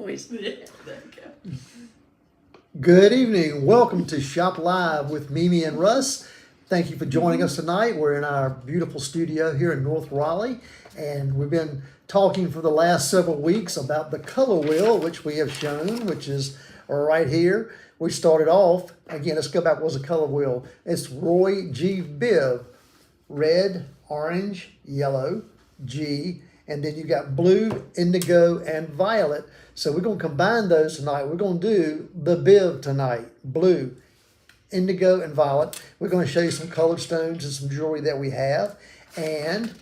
noise. Good evening. Welcome to Shop Live with Mimi and Russ. Thank you for joining us tonight. We're in our beautiful studio here in North Raleigh, and we've been talking for the last several weeks about the color wheel, which we have shown, which is right here. We started off, again, let's go back, what was the color wheel? It's ROYGBIV, red, orange, yellow, G, and then you got blue, indigo, and violet. So we're going to combine those tonight. We're going to do the BIV tonight, blue, indigo, and violet. We're going to show you some colored stones and some jewelry that we have. And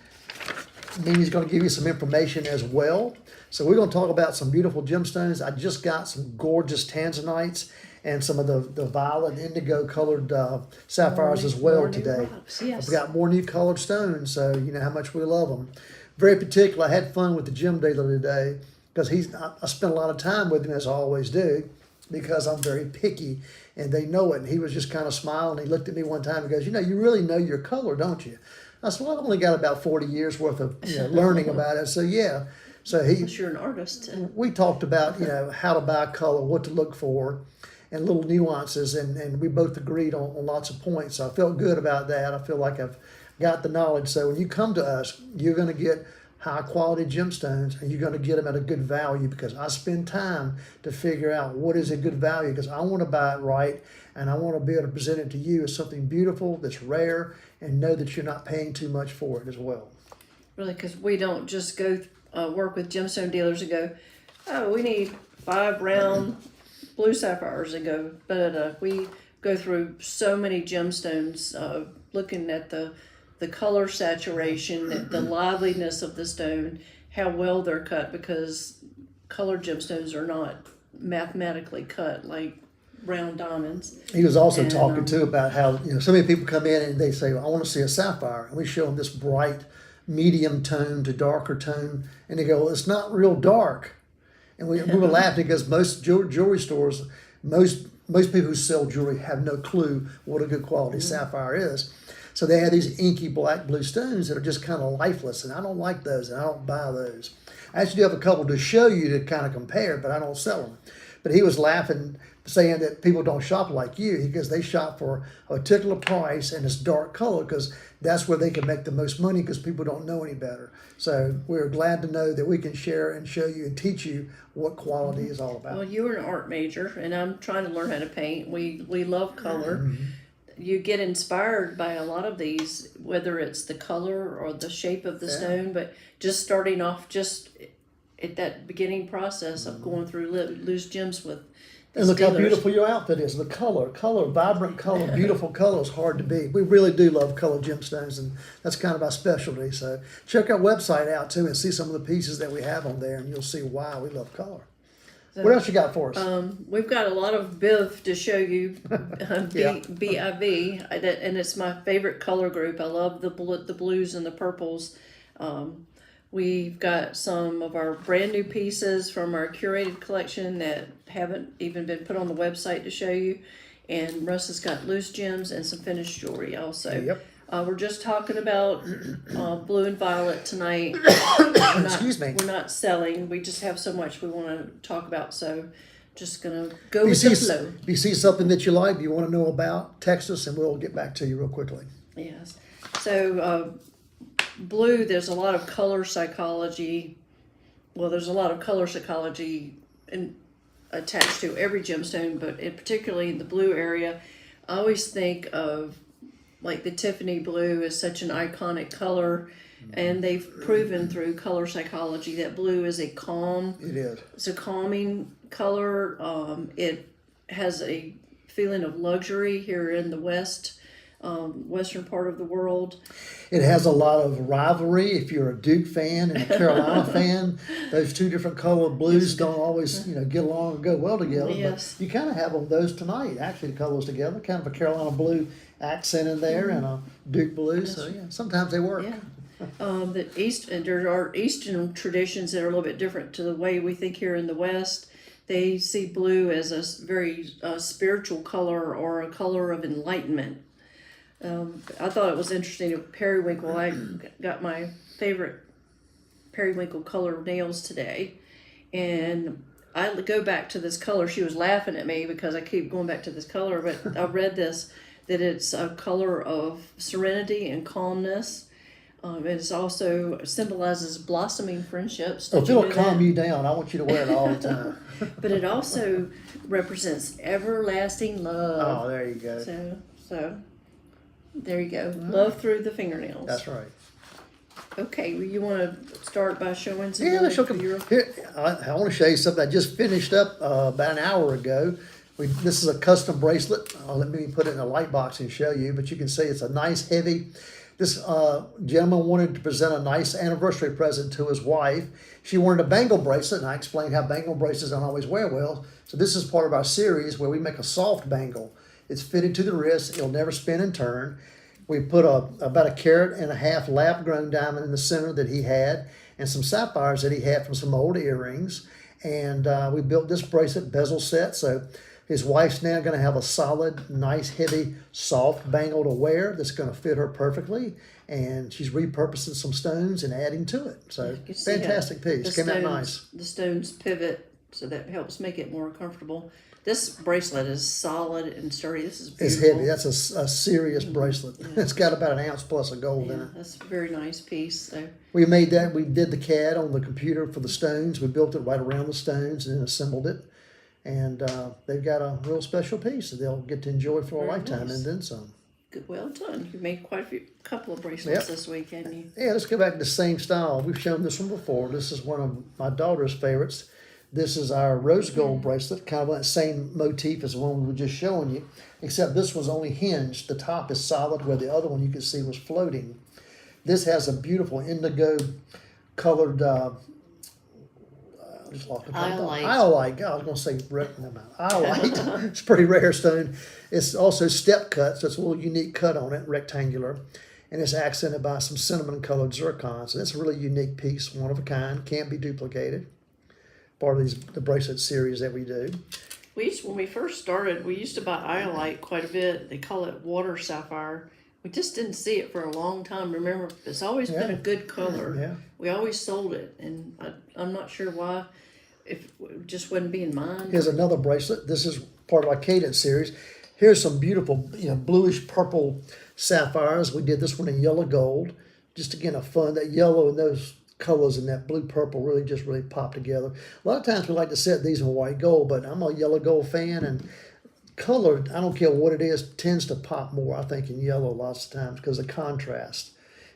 Mimi's going to give you some information as well. So we're going to talk about some beautiful gemstones. I just got some gorgeous tanzanites and some of the violet indigo colored sapphires as well today. Rocks, yes. I've got more new colored stones, so you know how much we love them. Very particular. I had fun with the gem dealer today because I spent a lot of time with him, as I always do, because I'm very picky and they know it. And he was just kind of smiling. He looked at me one time and goes, you really know your color, don't you? I said, well, I've only got about 40 years worth of learning about it. So yeah. So you're an artist. We talked about, how to buy color, what to look for, and little nuances. And we both agreed on lots of points. So I felt good about that. I feel like I've got the knowledge. So when you come to us, you're going to get high quality gemstones, and you're going to get them at a good value, because I spend time to figure out what is a good value, because I want to buy it right, and I want to be able to present it to you as something beautiful that's rare, and know that you're not paying too much for it as well. Really, because we don't just go work with gemstone dealers and go, oh, we need 5 round blue sapphires, and go, but we go through so many gemstones, looking at the color saturation, the liveliness of the stone, how well they're cut, because colored gemstones are not mathematically cut like round diamonds. He was also talking too about how so many people come in and they say, well, I want to see a sapphire, and we show them this bright medium tone to darker tone, and they go, well, it's not real dark. And we were laughing because most jewelry stores, most people who sell jewelry have no clue what a good quality sapphire is. So they have these inky black blue stones that are just kind of lifeless, and I don't like those, and I don't buy those. I actually do have a couple to show you to kind of compare, but I don't sell them. But he was laughing, saying that people don't shop like you, because they shop for a particular price and it's dark color, because that's where they can make the most money, because people don't know any better. So we're glad to know that we can share and show you and teach you what quality is all about. Well, you were an art major, and I'm trying to learn how to paint. We love color. You get inspired by a lot of these, whether it's the color or the shape of the stone, but just starting off just at that beginning process of going through loose gems with the And look how dealers. beautiful your outfit is. The color, vibrant color, beautiful color is hard to beat. We really do love colored gemstones, and that's kind of our specialty. So check our website out too and see some of the pieces that we have on there, and you'll see why we love color. So, what else you got for us? We've got a lot of BIV to show you, BIV, and it's my favorite color group. I love the blues and the purples. We've got some of our brand new pieces from our curated collection that haven't even been put on the website to show you. And Russ has got loose gems and some finished jewelry also. Yep. We're just talking about blue and violet tonight. Excuse me. We're not selling. We just have so much we want to talk about. So just going to go with the flow. If you see something that you like, you want to know about, text us and we'll get back to you real quickly. Yes. So blue, there's a lot of color psychology. Well, there's a lot of color psychology attached to every gemstone, but particularly in the blue area, I always think of like the Tiffany blue is such an iconic color, and they've proven through color psychology that blue is a calm. It is. It's a calming color. It has a feeling of luxury here in the western part of the world. It has a lot of rivalry. If you're a Duke fan and a Carolina fan, those two different colored blues don't always, get along and go well together. Yes. But you kind of have those tonight. Actually, the colors together, kind of a Carolina blue accent in there and a Duke blue. So yeah, sometimes they work. Yeah. There are Eastern traditions that are a little bit different to the way we think here in the West. They see blue as a very spiritual color, or a color of enlightenment. I thought it was interesting. Periwinkle, I got my favorite periwinkle color nails today, and I go back to this color. She was laughing at me because I keep going back to this color, but I read this, that it's a color of serenity and calmness. It also symbolizes blossoming friendships. So Did if you it'll know calm that? you down, I want you to wear it all the time. But it also represents everlasting love. Oh, there you go. So there you go. Love through the fingernails. That's right. Okay, well, you want to start by showing some Yeah, let's of look. your... Here, I want to show you something I just finished up about an hour ago. This is a custom bracelet. Let me put it in a light box and show you, but you can see it's a nice heavy. This gentleman wanted to present a nice anniversary present to his wife. She wanted a bangle bracelet, and I explained how bangle bracelets don't always wear well. So this is part of our series where we make a soft bangle. It's fitted to the wrist. It'll never spin and turn. We put about 1.5 carat lab-grown diamond in the center that he had, and some sapphires that he had from some old earrings. And we built this bracelet bezel set. So his wife's now going to have a solid, nice, heavy, soft bangle to wear that's going to fit her perfectly. And she's repurposing some stones and adding to it. So fantastic piece. Came out nice. The stones pivot, so that helps make it more comfortable. This bracelet is solid and sturdy. This is beautiful. It's heavy. That's a serious bracelet. Yeah. It's got about 1 ounce plus of gold in it. That's a very nice piece. So we made that. We did the CAD on the computer for the stones. We built it right around the stones and then assembled it. And they've got a real special piece that they'll get to enjoy for a lifetime and then some. Good, well done. You made quite a couple of bracelets this week, haven't you? Yeah, let's go back to the same style. We've shown this one before. This is one of my daughter's favorites. This is our rose gold bracelet, kind of that same motif as the one we were just showing you, except this was only hinged. The top is solid, where the other one you could see was floating. This has a beautiful indigo colored iolite. God, I was going to say iolite. It's a pretty rare stone. It's also step cut, so it's a little unique cut on it, rectangular. And it's accented by some cinnamon colored zircon. So it's a really unique piece, one of a kind, can't be duplicated. Part of the bracelet series that we do. When we first started, we used to buy iolite quite a bit. They call it water sapphire. We just didn't see it for a long time. Remember, it's always been a good color. Yeah. We always sold it, and I'm not sure why. If it just wasn't being mine. Here's another bracelet. This is part of our cadence series. Here's some beautiful, bluish purple sapphires. We did this one in yellow gold. Just again, a fun, that yellow and those colors and that blue purple really pop together. A lot of times we like to set these in white gold, but I'm a yellow gold fan, and color, I don't care what it is, tends to pop more, I think, in yellow lots of times because of contrast.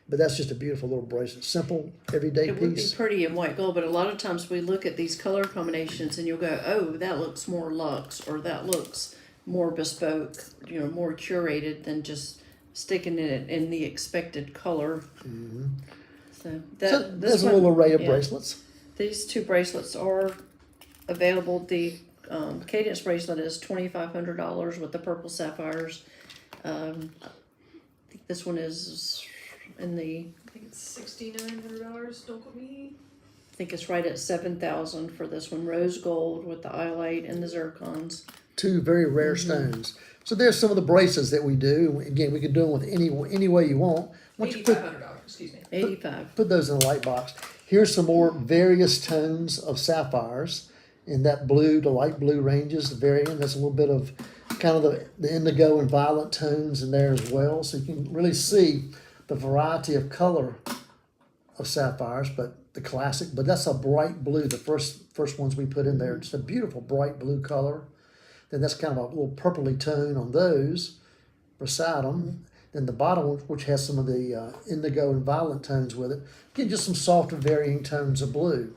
But that's just a beautiful little bracelet. Simple, everyday piece. It would be pretty in white gold, but a lot of times we look at these color combinations and you'll go, oh, that looks more luxe, or that looks more bespoke, more curated than just sticking it in the expected color. Mm-hmm. So there's a little array of bracelets. These two bracelets are available. The cadence bracelet is $2,500 with the purple sapphires. I think this one is in the... I think it's $6,900. Don't quote me. I think it's right at $7,000 for this one. Rose gold with the iolite and the zircons. Two very rare stones. So there's some of the bracelets that we do. Again, we can do them with any way you want. $8,500. Excuse me. $85. Put those in a light box. Here's some more various tones of sapphires in that blue to light blue ranges. The varying. There's a little bit of kind of the indigo and violet tones in there as well. So you can really see the variety of color of sapphires, but the classic. But that's a bright blue. The first ones we put in there. It's a beautiful bright blue color. Then that's kind of a little purpley tone on those beside them. Then the bottom one, which has some of the indigo and violet tones with it. Again, just some softer varying tones of blue.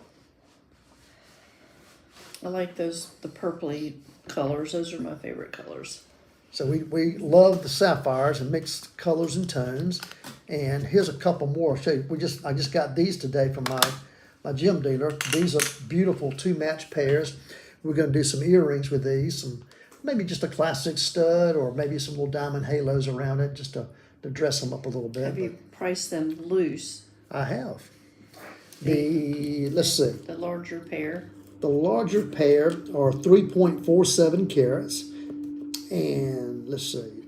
I like the purpley colors. Those are my favorite colors. So we love the sapphires and mixed colors and tones. And here's a couple more. I'll show you. I just got these today from my gem dealer. These are beautiful 2-match pairs. We're going to do some earrings with these. Maybe just a classic stud, or maybe some little diamond halos around it, just to dress them up a little bit. Have you priced them loose? I have. Let's see. The larger pair. The larger pair are 3.47 carats. And let's see.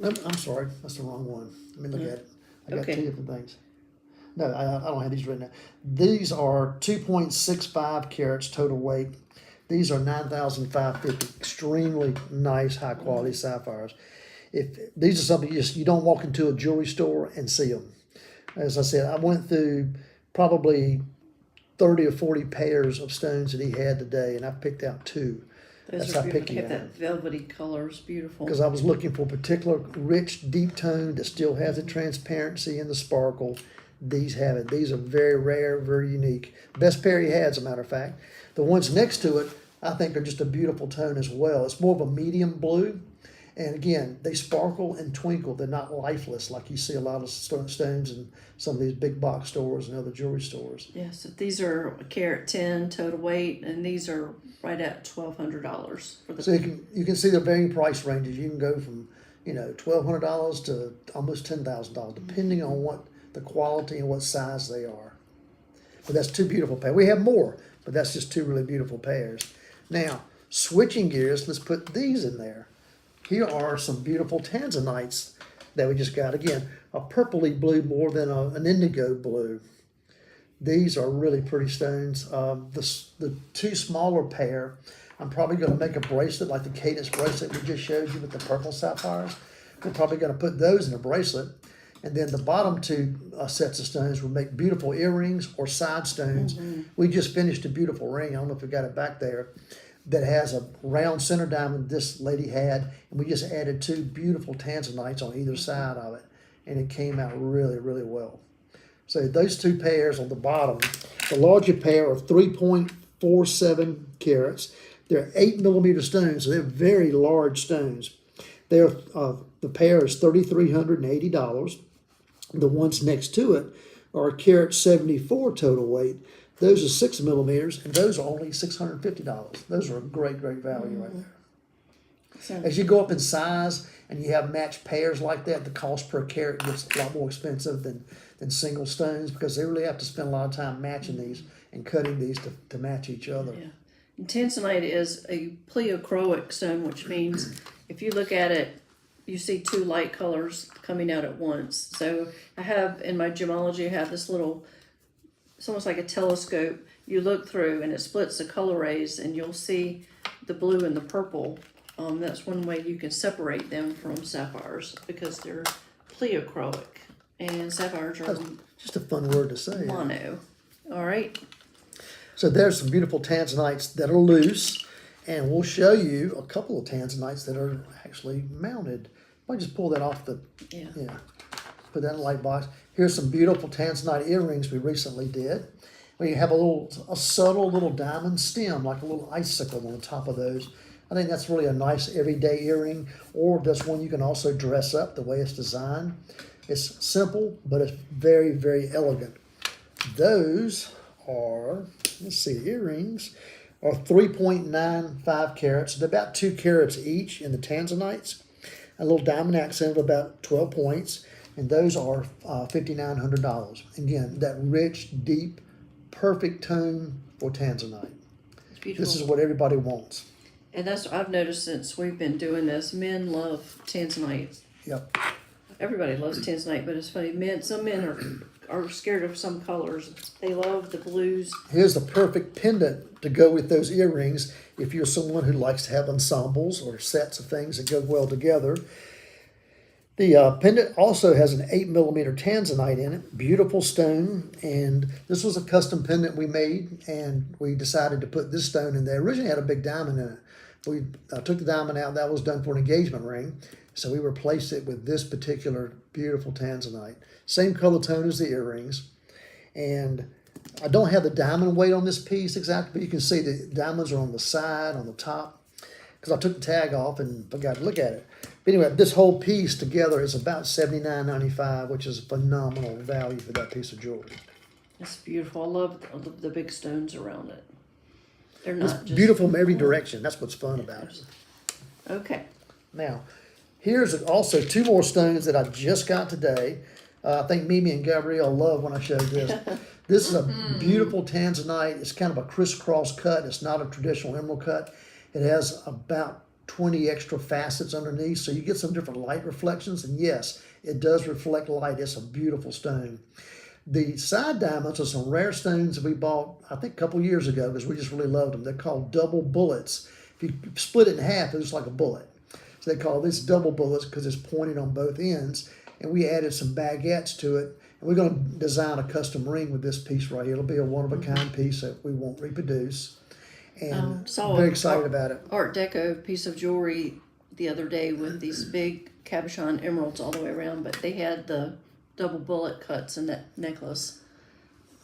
I'm sorry, that's the wrong one. Let me look at it. I got two different things. No, I don't have these written down. These are 2.65 carats total weight. These are 9,550. Extremely nice, high quality sapphires. If these are something you don't walk into a jewelry store and see them. As I said, I went through probably 30 or 40 pairs of stones that he had today, and I picked out 2. Those That's are how beautiful. picky They I have am. that velvety color. It's beautiful. Because I was looking for a particular rich, deep tone that still has the transparency and the sparkle. These have it. These are very rare, very unique. Best pair he had, as a matter of fact. The ones next to it, I think, are just a beautiful tone as well. It's more of a medium blue. And again, they sparkle and twinkle. They're not lifeless like you see a lot of stones in some of these big box stores and other jewelry stores. Yes, so these are a carat 10 total weight, and these are right at $1,200 for the. So you can see the varying price ranges. You can go from $1,200 to almost $10,000, depending on what the quality and what size they are. But that's 2 beautiful pairs. We have more, but that's just 2 really beautiful pairs. Now, switching gears, let's put these in there. Here are some beautiful tanzanites that we just got. Again, a purpley blue more than an indigo blue. These are really pretty stones. The 2 smaller pair, I'm probably going to make a bracelet like the cadence bracelet we just showed you with the purple sapphires. We're probably going to put those in a bracelet. And then the bottom 2 sets of stones will make beautiful earrings or side stones. We just finished a beautiful ring. I don't know if we got it back there, that has a round center diamond this lady had, and we just added 2 beautiful tanzanites on either side of it, and it came out really, really well. So those 2 pairs on the bottom, the larger pair are 3.47 carats. They're 8mm stones, so they're very large stones. They're the pair is $3,380. The ones next to it are a carat 74 total weight. Those are 6mm, and those are only $650. Those are a great, great value right there. So, As you go up in size and you have matched pairs like that, the cost per carat gets a lot more expensive than single stones, because they really have to spend a lot of time matching these and cutting these to match each other. yeah. And tanzanite is a pleochroic stone, which means if you look at it, you see 2 light colors coming out at once. So I have, in my gemology, I have this little, it's almost like a telescope. You look through and it splits the color rays, and you'll see the blue and the purple. That's one way you can separate them from sapphires, because they're pleochroic, and sapphires are That's just a fun word to say. mono. All right. So there's some beautiful tanzanites that are loose, and we'll show you a couple of tanzanites that are actually mounted. I just pull that off the, Yeah. put that in the light box. Here's some beautiful tanzanite earrings we recently did. We have a subtle little diamond stem, like a little icicle on the top of those. I think that's really a nice everyday earring, or that's one you can also dress up the way it's designed. It's simple, but it's very, very elegant. Those are, let's see, earrings are 3.95 carats. They're about 2 carats each in the tanzanites. A little diamond accent of about 12 points. And those are $5,900. Again, that rich, deep, perfect tone for tanzanite. It's beautiful. This is what everybody wants. And that's what I've noticed since we've been doing this. Men love tanzanite. Yep. Everybody loves tanzanite, but it's funny. Some men are scared of some colors. They love the blues. Here's the perfect pendant to go with those earrings if you're someone who likes to have ensembles or sets of things that go well together. The pendant also has an 8mm tanzanite in it, beautiful stone, and this was a custom pendant we made, and we decided to put this stone in there. Originally had a big diamond in it. We took the diamond out, that was done for an engagement ring, so we replaced it with this particular beautiful tanzanite. Same color tone as the earrings, and I don't have the diamond weight on this piece exactly, but you can see the diamonds are on the side, on the top, because I took the tag off and forgot to look at it. But anyway, this whole piece together is about $79.95, which is a phenomenal value for that piece of jewelry. It's beautiful. I love the big stones around it. They're It's not just beautiful from every direction. That's what's fun about it. Okay. Now, here's also 2 more stones that I just got today. I think Mimi and Gabrielle love when I show this. This is a beautiful tanzanite. It's kind of a crisscross cut. It's not a traditional emerald cut. It has about 20 extra facets underneath, so you get some different light reflections. And yes, it does reflect light. It's a beautiful stone. The side diamonds are some rare stones that we bought, I think, a couple years ago because we just really loved them. They're called double bullets. If you split it in half, it's like a bullet. So they call this double bullets because it's pointed on both ends. And we added some baguettes to it. And we're going to design a custom ring with this piece right here. It'll be a one-of-a-kind piece that we won't reproduce. And very excited about it. Art Deco piece of jewelry the other day with these big cabochon emeralds all the way around, but they had the double bullet cuts in that necklace.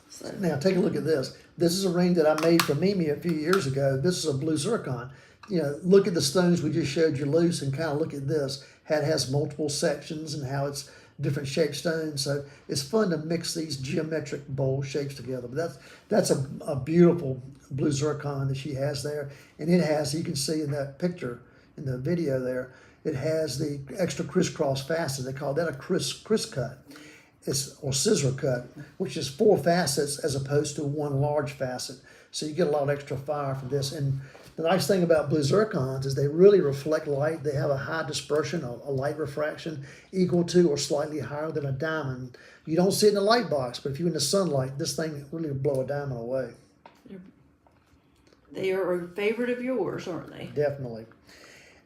So. Now take a look at this. This is a ring that I made for Mimi a few years ago. This is a blue zircon. You know, look at the stones we just showed you loose and kind of look at this. How it has multiple sections and how it's different shaped stones. So it's fun to mix these geometric bowl shapes together. But that's a beautiful blue zircon that she has there. And it has, you can see in that picture, in the video there, it has the extra crisscross facets. They call that a criss cut. Or scissor cut, which is 4 facets as opposed to 1 large facet. So you get a lot of extra fire from this. And the nice thing about blue zircons is they really reflect light. They have a high dispersion, a light refraction equal to or slightly higher than a diamond. You don't see it in the light box, but if you're in the sunlight, this thing really will blow a diamond away. They are a favorite of yours, aren't they? Definitely.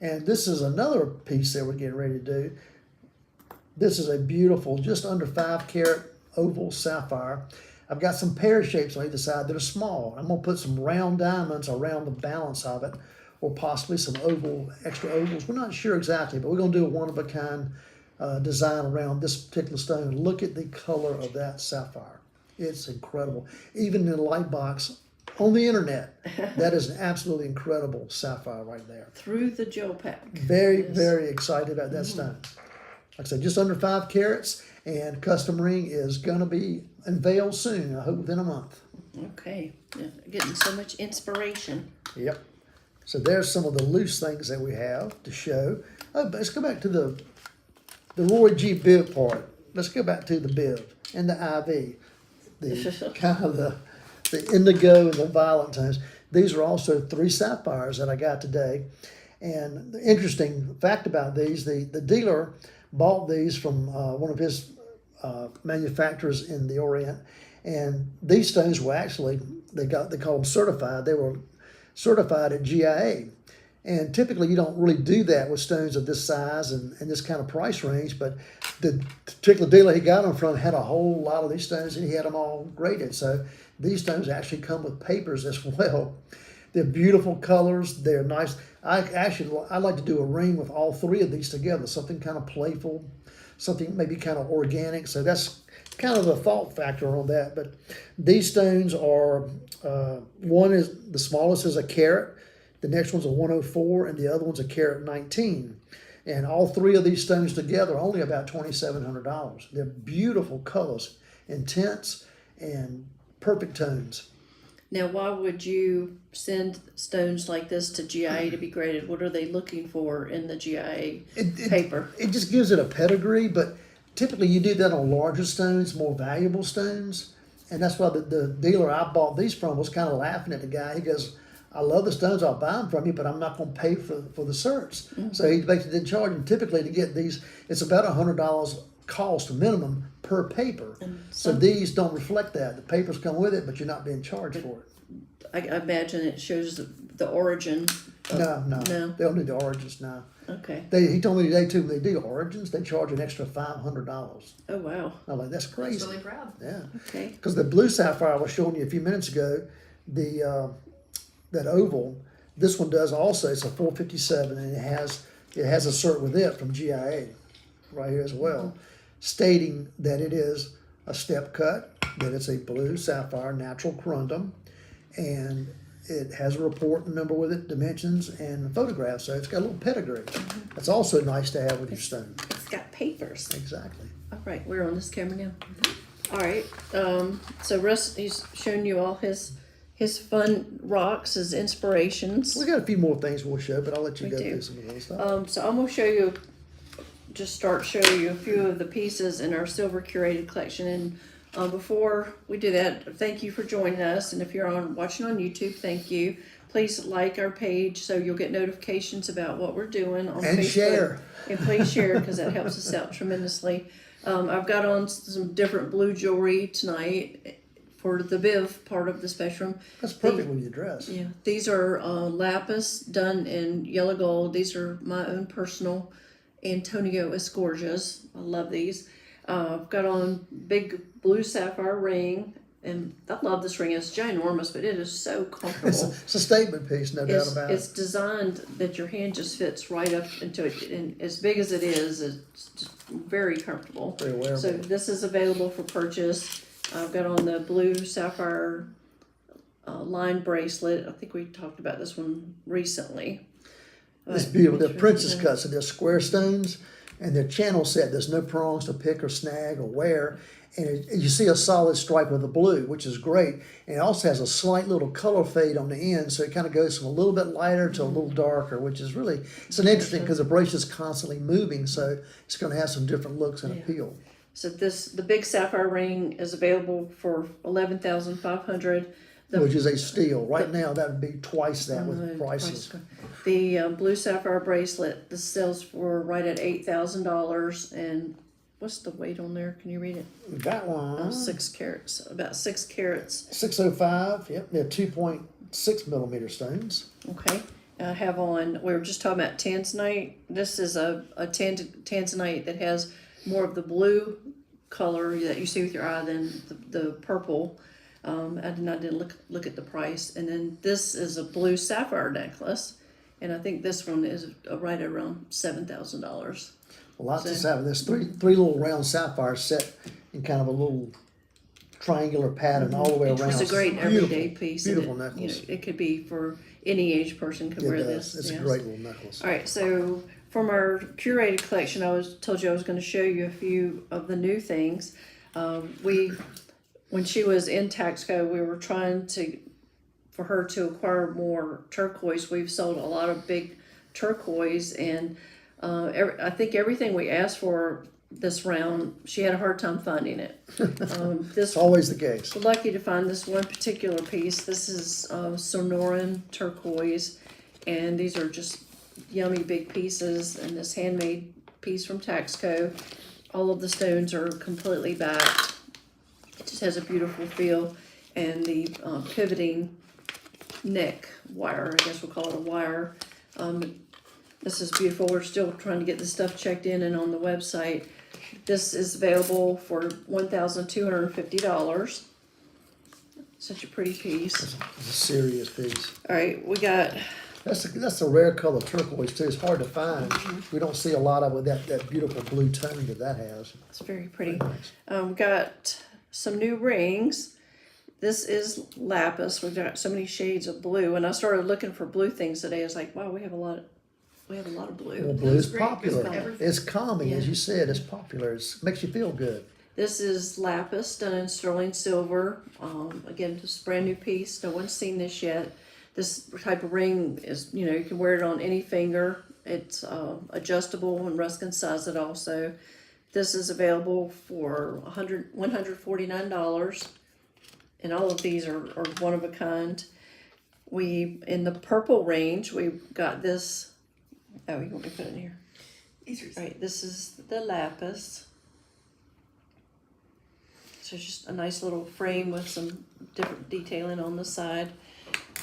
And this is another piece that we're getting ready to do. This is a beautiful, just under 5 carat oval sapphire. I've got some pear shapes on either side that are small. I'm going to put some round diamonds around the balance of it, or possibly some extra ovals. We're not sure exactly, but we're going to do a one-of-a-kind design around this particular stone. Look at the color of that sapphire. It's incredible. Even in the light box on the internet, that is an absolutely incredible sapphire right there. Through the gel pack. Very, very excited about that stone. Like I said, just under 5 carats, and custom ring is going to be unveiled soon, I hope within a month. Okay, yeah, getting so much inspiration. Yep. So there's some of the loose things that we have to show. Oh, but let's go back to the ROYGBIV part. Let's go back to the BIV and the IV. The kind of the indigo and the violet tones. These are also 3 sapphires that I got today. And the interesting fact about these, the dealer bought these from one of his manufacturers in the Orient, and these stones were actually, they call them certified. They were certified at GIA, and typically you don't really do that with stones of this size and this kind of price range, but the particular dealer he got them from had a whole lot of these stones, and he had them all graded. So these stones actually come with papers as well. They're beautiful colors. They're nice. I like to do a ring with all 3 of these together, something kind of playful, something maybe kind of organic. So that's kind of the thought factor on that. But these stones are, one is, the smallest is a carat, the next one's a 104, and the other one's a carat 19. And all 3 of these stones together are only about $2,700. They're beautiful colors, intense, and perfect tones. Now, why would you send stones like this to GIA to be graded? What are they looking for in the GIA paper? It just gives it a pedigree, but typically you do that on larger stones, more valuable stones. And that's why the dealer I bought these from was kind of laughing at the guy. He goes, I love the stones, I'll buy them from you, but I'm not going to pay for the certs. Mm-hmm. So he basically didn't charge them. Typically to get these, it's about $100 cost minimum per paper. So these don't reflect that. The papers come with it, but you're not being charged for it. I imagine it shows the origin. No. They don't do the origins now. Okay. He told me today too, when they do origins, they charge an extra $500. Oh, wow. I'm like, that's crazy. That's really proud. Yeah. Okay. Because the blue sapphire I was showing you a few minutes ago, that oval, this one does also. It's a 457, and it has a cert with it from GIA right here as well, stating that it is a step cut, that it's a blue sapphire natural corundum, and it has a report number with it, dimensions, and photographs. So it's got a little pedigree. That's also nice to have with your stone. It's got papers. Exactly. All right, we're on this camera now. All right. So Russ, he's shown you all his fun rocks, his inspirations. We got a few more things we'll show, but I'll let you go do. through some of those stuff. So I'm gonna show you a few of the pieces in our silver curated collection. And before we do that, thank you for joining us. And if you're watching on YouTube, thank you. Please like our page so you'll get notifications about what we're doing on and Facebook. Share. And please share, because that helps us out tremendously. I've got on some different blue jewelry tonight for the BIV part of the spectrum. That's perfect with your dress. Yeah, these are lapis done in yellow gold. These are my own personal Antonio Escorjas. I love these. I've got on big blue sapphire ring, and I love this ring. It's ginormous, but it is so comfortable. It's a statement piece, no doubt about It's it. designed that your hand just fits right up into it, and as big as it is, it's just very comfortable. Very wearable. So this is available for purchase. I've got on the blue sapphire line bracelet. I think we talked about this one recently. It's beautiful. They're princess cuts, so they're square stones, and they're channel set. There's no prongs to pick or snag or wear. And you see a solid stripe of the blue, which is great. And it also has a slight little color fade on the end, so it kind of goes from a little bit lighter to a little darker, which is really, it's an interesting, because the bracelet's constantly moving, so it's going to have some different looks and appeal. So the big sapphire ring is available for $11,500. Which is a steal. Right now, that would be twice that with prices. The blue sapphire bracelet, this sells for right at $8,000. And what's the weight on there? Can you read it? That one. 6 carats. About 6 carats. 605. Yep, they're 2.6 millimeter stones. Okay. I have on, we were just talking about tanzanite. This is a tanzanite that has more of the blue color that you see with your eye than the purple. I didn't look at the price. And then this is a blue sapphire necklace, and I think this one is right around $7,000. Lots of sapphire. There's three little round sapphires set in kind of a little triangular pattern all the way around. It's a great everyday piece. Beautiful and necklace. It could be for any age person could wear this. It's yes. a great little necklace. All right, so from our curated collection, told you I was going to show you a few of the new things. When she was in Taxco, we were trying for her to acquire more turquoise. We've sold a lot of big turquoise, and I think everything we asked for this round, she had a hard time finding it. It's always the case. We're lucky to find this one particular piece. This is Sonoran turquoise, and these are just yummy big pieces, and this handmade piece from Taxco. All of the stones are completely backed. It just has a beautiful feel, and the pivoting neck wire, I guess we'll call it a wire. This is beautiful. We're still trying to get this stuff checked in and on the website. This is available for $1,250. Such a pretty piece. It's a serious piece. All right, we got. That's a rare color, turquoise too. It's hard to find. We don't see a lot of it, that beautiful blue tone that has. It's very pretty. Very nice. We got some new rings. This is lapis. We've got so many shades of blue, and I started looking for blue things today. I was like, wow, we have a lot of blue. Well, blue is great, popular. because It's calming, as you said. It's popular. It makes you feel good. This is lapis done in sterling silver. Again, just a brand new piece. No one's seen this yet. This type of ring is, you can wear it on any finger. It's adjustable, and Russ can size it also. This is available for $149, and all of these are one of a kind. In the purple range, we've got this. Oh, you want me to put it in here? All right, this is the lapis. So it's just a nice little frame with some different detailing on the side.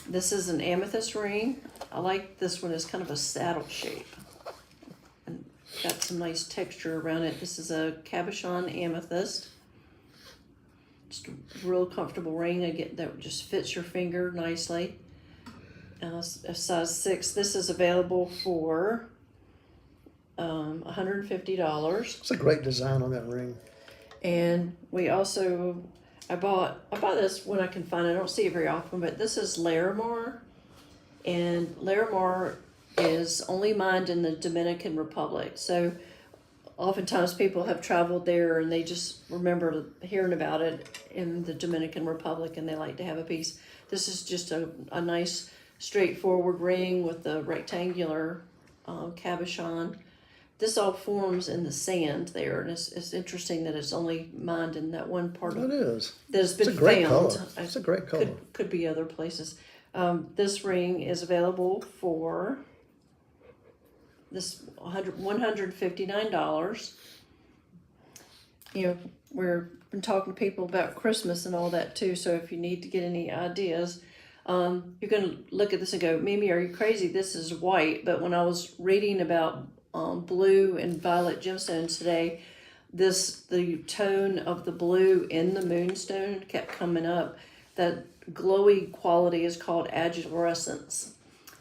This is an amethyst ring. I like this one. It's kind of a saddle shape. And got some nice texture around it. This is a cabochon amethyst. Just a real comfortable ring. That just fits your finger nicely. A size 6. This is available for $150. It's a great design on that ring. And we also, I bought this when I can find it. I don't see it very often, but this is Larimar. And Larimar is only mined in the Dominican Republic. So oftentimes people have traveled there and they just remember hearing about it in the Dominican Republic, and they like to have a piece. This is just a nice straightforward ring with the rectangular cabochon. This all forms in the sand there, and it's interesting that it's only mined in that one part of It is. that has been It's a great found. color. It's a great color. Could be other places. This ring is available for this $159. you know, we're been talking to people about Christmas and all that too. So if you need to get any ideas, you're gonna look at this and go, Mimi, are you crazy? This is white. But when I was reading about blue and violet gemstones today, the tone of the blue in the moonstone kept coming up. That glowy quality is called adulorescence.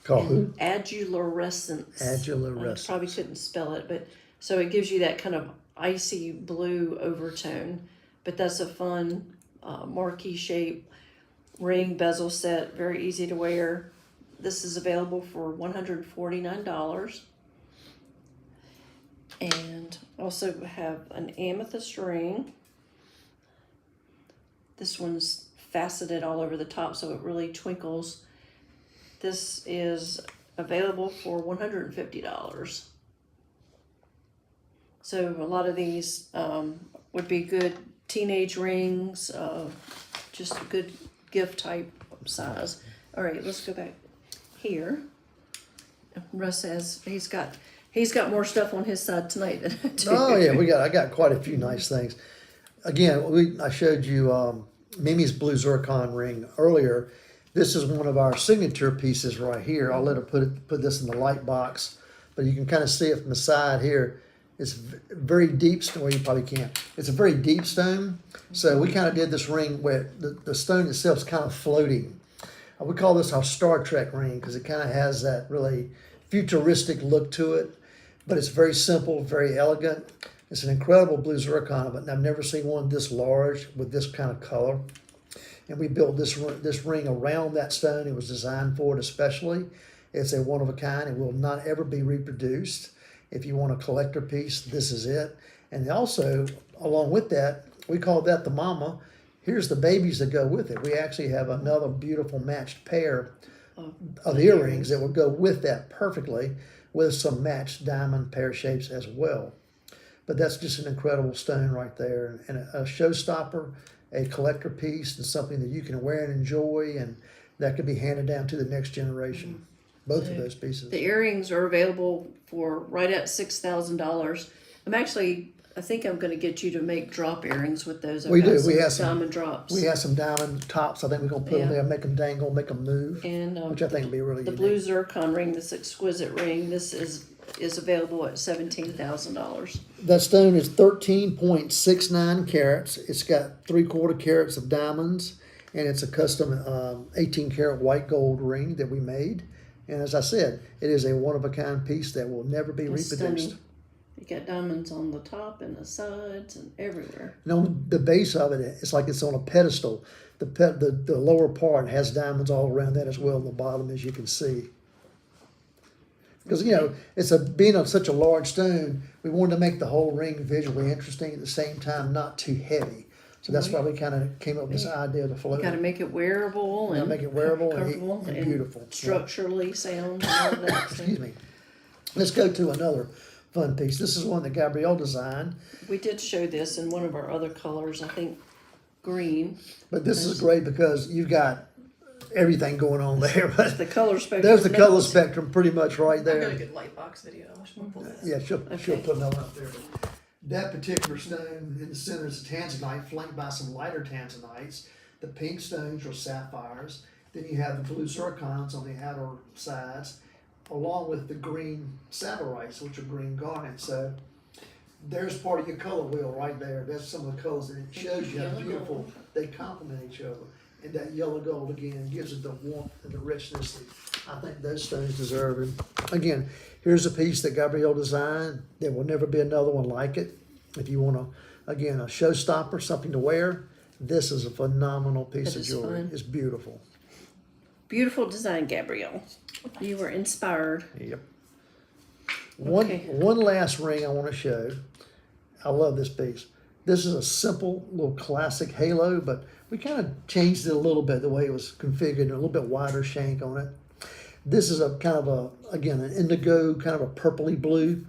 Called who? Adulorescence. Adulorescence. I probably couldn't spell it, but so it gives you that kind of icy blue overtone. But that's a fun marquee shape ring bezel set, very easy to wear. This is available for $149. And also have an amethyst ring. This one's faceted all over the top, so it really twinkles. This is available for $150. So a lot of these would be good teenage rings, just a good gift type size. All right, let's go back here. Russ says he's got more stuff on his side tonight than I do. Oh yeah, I got quite a few nice things. Again, I showed you Mimi's blue zircon ring earlier. This is one of our signature pieces right here. I'll let her put this in the light box, but you can kind of see it from the side here. It's very deep stone. Well, you probably can't. It's a very deep stone. So we kind of did this ring where the stone itself is kind of floating. We call this our Star Trek ring because it kind of has that really futuristic look to it. But it's very simple, very elegant. It's an incredible blue zircon, but I've never seen one this large with this kind of color. And we built this ring around that stone. It was designed for it especially. It's a one of a kind. It will not ever be reproduced. If you want a collector piece, this is it. And also, along with that, we call that the mama. Here's the babies that go with it. We actually have another beautiful matched pair of earrings that will go with that perfectly, with some matched diamond pear shapes as well. But that's just an incredible stone right there, and a showstopper, a collector piece, and something that you can wear and enjoy, and that could be handed down to the next generation. Both of those pieces. The earrings are available for right at $6,000. I think I'm going to get you to make drop earrings with those. We do. We have some diamond drops. We have some diamond tops. I think we're going to put them there, make them dangle, make them move, And which I think would be really the unique. blue zircon ring, this exquisite ring, this is available at $17,000. That stone is 13.69 carats. It's got 3/4 carats of diamonds, and it's a custom 18 karat white gold ring that we made. And as I said, it is a one-of-a-kind piece that will never be It's reproduced. stunning. You got diamonds on the top and the sides and everywhere. And on the base of it, it's like it's on a pedestal. The lower part has diamonds all around that as well on the bottom, as you can see. Because, it's being such a large stone, we wanted to make the whole ring visually interesting at the same time, not too heavy. So that's why we kind of came up with this idea of the float. You got to make it wearable and make it wearable comfortable and beautiful. structurally sound and all of that. Excuse me. Let's go to another fun piece. This is one that Gabrielle designed. We did show this in one of our other colors, I think green. But this is great because you've got everything going on there. But The color spectrum. there's the color spectrum pretty much right I've got a there. good light box video. I wish one pulled that. Yeah, she'll Okay. put another up there. That particular stone in the center is a tanzanite flanked by some lighter tanzanites. The pink stones are sapphires. Then you have the blue zircons on the outer sides, along with the green sapphirites, which are green garnets. So there's part of your color wheel right there. That's some of the colors, and it shows you how beautiful they complement each other. And that yellow gold again gives it the warmth and the richness that I think those stones deserve. And again, here's a piece that Gabrielle designed. There will never be another one like it. If you want a showstopper, something to wear, this is a phenomenal piece That of is jewelry. fun. It's beautiful. Beautiful design, Gabrielle. You were inspired. Yep. Okay. One last ring I want to show. I love this piece. This is a simple little classic halo, but we kind of changed it a little bit, the way it was configured, a little bit wider shank on it. This is a kind of an indigo, kind of a purpley blue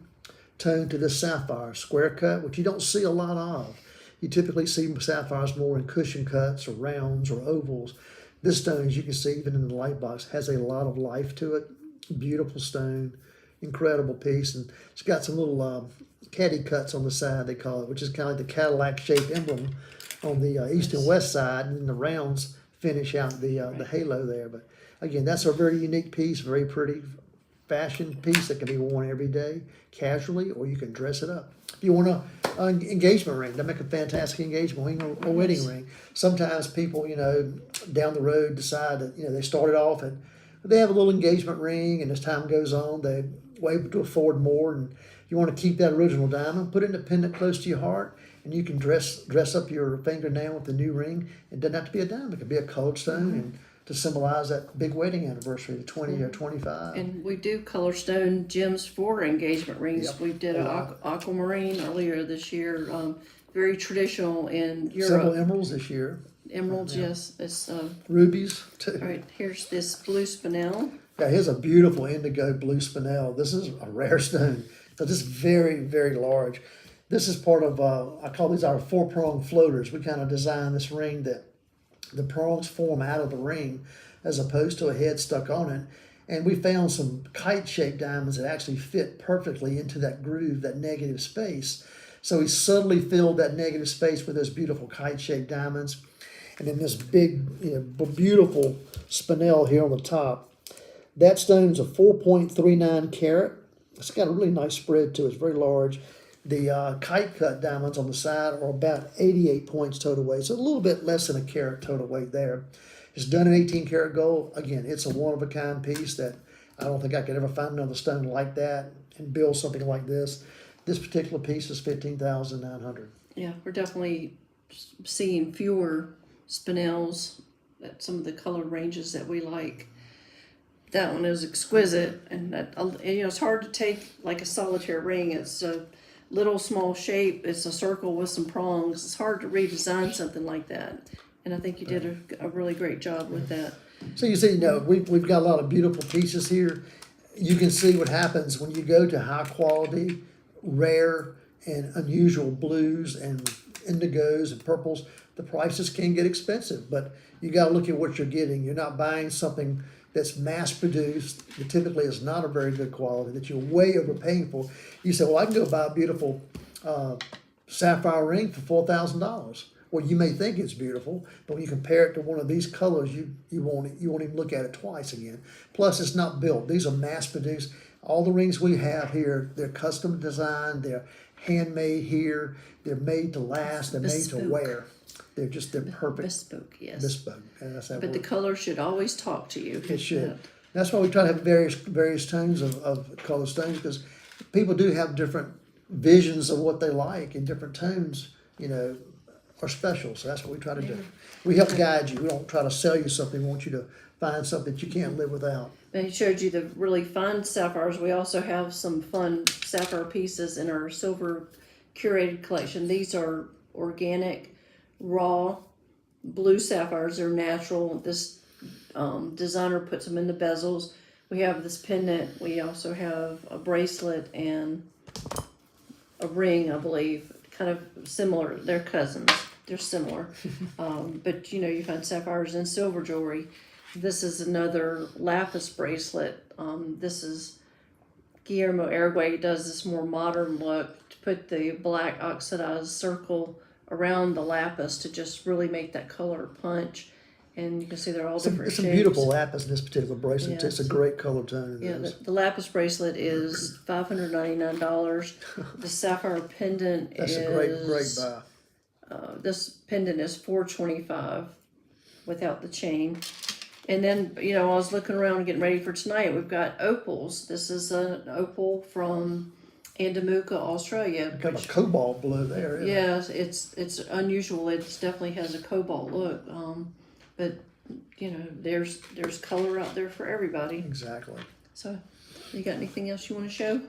tone to this sapphire, square cut, which you don't see a lot of. You typically see sapphires more in cushion cuts or rounds or ovals. This stone, as you can see even in the light box, has a lot of life to it. Beautiful stone, incredible piece, and it's got some little caddy cuts on the side, they call it, which is kind of like the Cadillac-shaped emblem on the east and west side, and then the rounds finish out the halo there. But again, that's a very unique piece, very pretty fashion piece that can be worn every day, casually, or you can dress it up. If you want an engagement ring, they make a fantastic engagement ring or wedding ring. Sometimes people, down the road decide that, they started off and they have a little engagement ring, and as time goes on, they're able to afford more. And you want to keep that original diamond, put it in a pendant close to your heart, and you can dress up your fingernail with the new ring. It doesn't have to be a diamond; it could be a colored stone, and to symbolize that big wedding anniversary, the 20 or 25. And we do color stone gems for engagement rings. Yep. We did aquamarine earlier this year. Very traditional in Europe. Several emeralds this year. Emeralds, yes. It's Rubies too. all right. Here's this blue spinel. Yeah, here's a beautiful indigo blue spinel. This is a rare stone because it's very, very large. This is part of, I call these our 4-prong floaters. We kind of designed this ring that the prongs form out of the ring as opposed to a head stuck on it. And we found some kite-shaped diamonds that actually fit perfectly into that groove, that negative space. So we subtly filled that negative space with those beautiful kite-shaped diamonds. And then this big, beautiful spinel here on the top. That stone's a 4.39 carat. It's got a really nice spread to it. It's very large. The kite cut diamonds on the side are about 88 points total weight, so a little bit less than a carat total weight there. It's done in 18 karat gold. Again, it's a one-of-a-kind piece that I don't think I could ever find another stone like that and build something like this. This particular piece is $15,900. Yeah, we're definitely seeing fewer spinels at some of the color ranges that we like. That one is exquisite, and that, it's hard to take like a solitaire ring. It's a little small shape. It's a circle with some prongs. It's hard to redesign something like that, and I think you did a really great job with that. So you see, we've got a lot of beautiful pieces here. You can see what happens when you go to high quality, rare, and unusual blues and indigos and purples. The prices can get expensive, but you got to look at what you're getting. You're not buying something that's mass produced, that typically is not a very good quality, that you're way overpaying for. You say, well, I can go buy a beautiful sapphire ring for $4,000. Well, you may think it's beautiful, but when you compare it to one of these colors, you won't even look at it twice again. Plus, it's not built. These are mass produced. All the rings we have here, they're custom designed, they're handmade here, they're made to last, they're made to wear. They're perfect. Bespoke, yes. Bespoke. That's that But word. the color should always talk to you. It should. That's why we try to have various tones of color stones, because people do have different visions of what they like, and different tones, are special. So that's what we try to do. We help guide you. We don't try to sell you something. We want you to find something that you can't live without. And he showed you the really fun sapphires. We also have some fun sapphire pieces in our silver curated collection. These are organic, raw, blue sapphires. They're natural. This designer puts them in the bezels. We have this pendant. We also have a bracelet and a ring, I believe, kind of similar. They're cousins. They're similar. But you find sapphires in silver jewelry. This is another lapis bracelet. This is Guillermo Erguay does this more modern look to put the black oxidized circle around the lapis to just really make that color punch. And you can see they're all different It's shapes. a beautiful lapis in this particular bracelet. Yeah, It's a great color tone. Yeah, the lapis bracelet is $599. The sapphire pendant That's is a great buy. This pendant is $425 without the chain. And then, I was looking around getting ready for tonight. We've got opals. This is an opal from Andamuka, Australia. Kind of a cobalt blue there. Isn't it? Yes, it's unusual. It definitely has a cobalt look. But there's color out there for everybody. Exactly. So, you got anything else you want to show?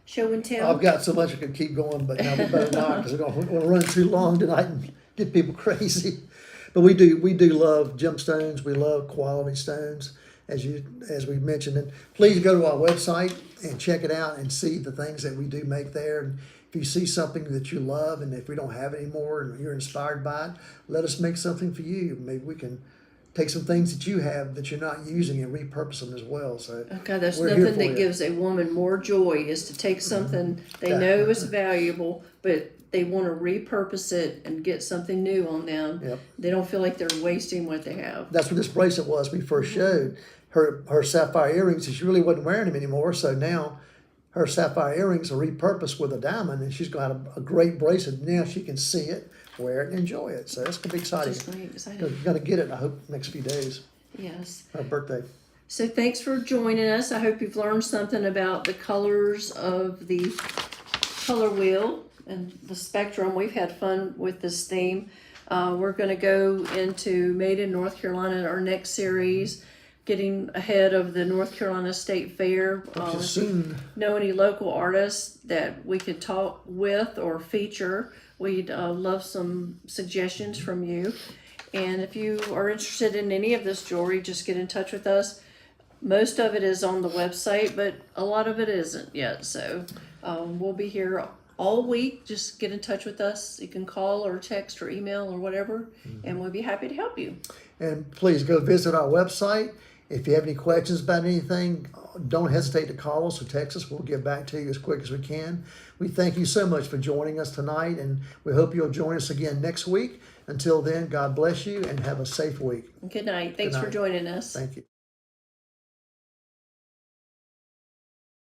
Show and tell. I've got so much I could keep going, but now we better not, because we don't want to run too long tonight and get people crazy. But we do love gemstones. We love quality stones, as we mentioned. And please go to our website and check it out and see the things that we do make there. And if you see something that you love, and if we don't have it anymore and you're inspired by it, let us make something for you. Maybe we can take some things that you have that you're not using and repurpose them as well. So Okay, there's we're here nothing for that you. gives a woman more joy is to take something they know is valuable, but they want to repurpose it and get something new on them. Yep. They don't feel like they're wasting what they have. That's what this bracelet was we first showed. Her sapphire earrings, she really wasn't wearing them anymore, so now her sapphire earrings are repurposed with a diamond, and she's got a great bracelet. Now she can see it, wear it, and enjoy it. So that's going to be exciting. Just really excited. You're going to get it, I hope, next few days. Yes. Her birthday. So thanks for joining us. I hope you've learned something about the colors of the color wheel and the spectrum. We've had fun with this theme. We're going to go into Made in North Carolina in our next series, getting ahead of the North Carolina State Fair. Which is If you soon. know any local artists that we could talk with or feature, we'd love some suggestions from you. And if you are interested in any of this jewelry, just get in touch with us. Most of it is on the website, but a lot of it isn't yet. So we'll be here all week. Just get in touch with us. You can call or text or email or whatever, and we'll be happy to help you. And please go visit our website. If you have any questions about anything, don't hesitate to call us or text us. We'll get back to you as quick as we can. We thank you so much for joining us tonight, and we hope you'll join us again next week. Until then, God bless you and have a safe week. Good night. Thanks for night. joining us. Thank you.